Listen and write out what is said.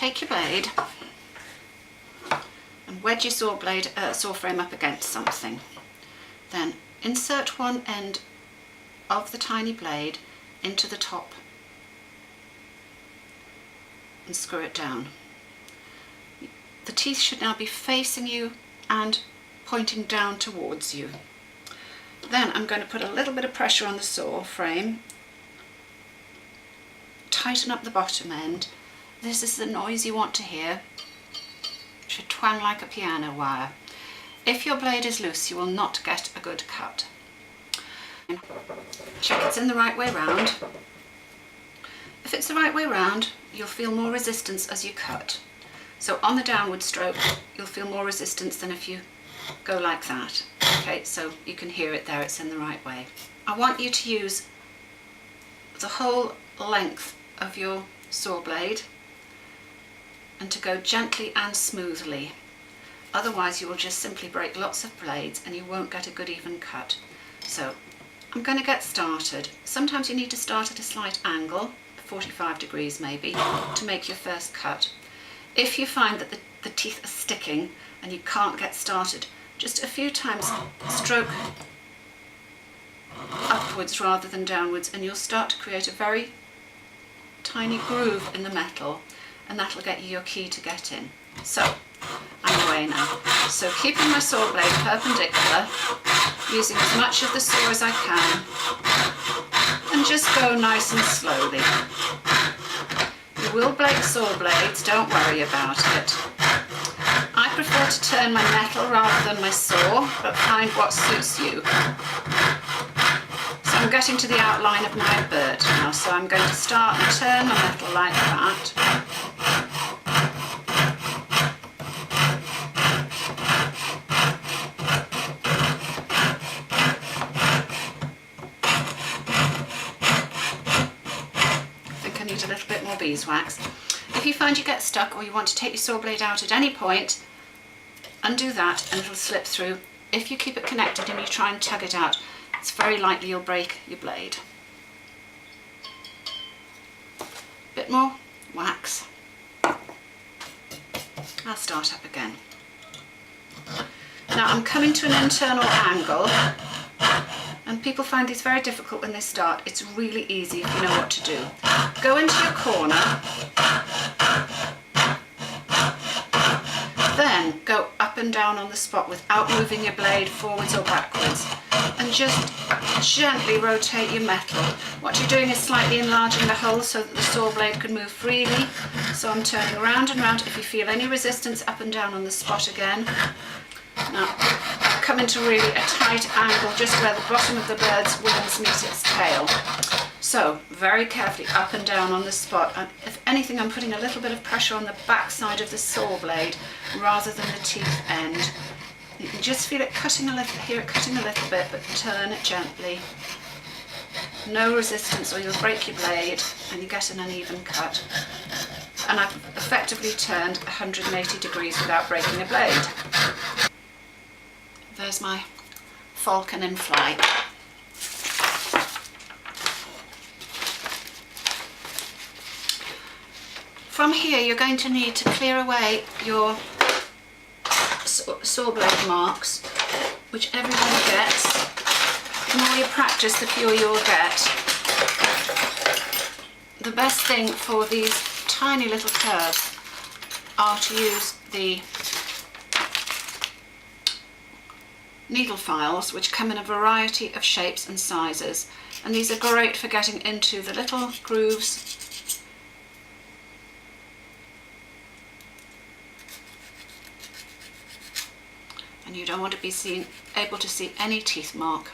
take your blade and wedge your saw frame up against something. Then insert one end of the tiny blade into the top and screw it down. The teeth should now be facing you and pointing down towards you. Then I'm going to put a little bit of pressure on the saw frame, tighten up the bottom end. This is the noise you want to hear. It should twang like a piano wire. If your blade is loose, you will not get a good cut. Check it's in the right way round. If it's the right way round, you'll feel more resistance as you cut. So on the downward stroke, you'll feel more resistance than if you go like that. Okay, so you can hear it there, it's in the right way. I want you to use the whole length of your saw blade and to go gently and smoothly. Otherwise you will just simply break lots of blades and you won't get a good even cut. So I'm going to get started. Sometimes you need to start at a slight angle, 45 degrees maybe, to make your first cut. If you find that the teeth are sticking and you can't get started, just a few times stroke upwards rather than downwards and you'll start to create a very tiny groove in the metal, and that'll get you your key to get in. So I'm away now. So keeping my saw blade perpendicular, using as much of the saw as I can, and just go nice and slowly. You will break saw blades, don't worry about it. I prefer to turn my metal rather than my saw, but find what suits you. So I'm getting to the outline of my bird now, so I'm going to start and turn my metal like that. I need a little bit more beeswax. If you find you get stuck or you want to take your saw blade out at any point, undo that and it'll slip through. If you keep it connected and you try and tug it out, it's very likely you'll break your blade. Bit more wax. I'll start up again. Now I'm coming to an internal angle, and people find these very difficult when they start. It's really easy if you know what to do. Go into your corner, then go up and down on the spot without moving your blade forwards or backwards, and just gently rotate your metal. What you're doing is slightly enlarging the hole so that the saw blade can move freely. So I'm turning round and round. If you feel any resistance, up and down on the spot again. Now I've come into really a tight angle just where the bottom of the bird's wings meet its tail. So very carefully up and down on the spot, and if anything I'm putting a little bit of pressure on the back side of the saw blade rather than the teeth end. You can just feel it cutting a little, hear it cutting a little bit, but turn it gently. No resistance or you'll break your blade and you get an uneven cut. And I've effectively turned 180 degrees without breaking a blade. There's my falcon in flight. From here you're going to need to clear away your saw blade marks, which everybody gets. The more you practice, the fewer you'll get. The best thing for these tiny little curves are to use the needle files, which come in a variety of shapes and sizes, and these are great for getting into the little grooves and you don't want to be able to see any teeth mark.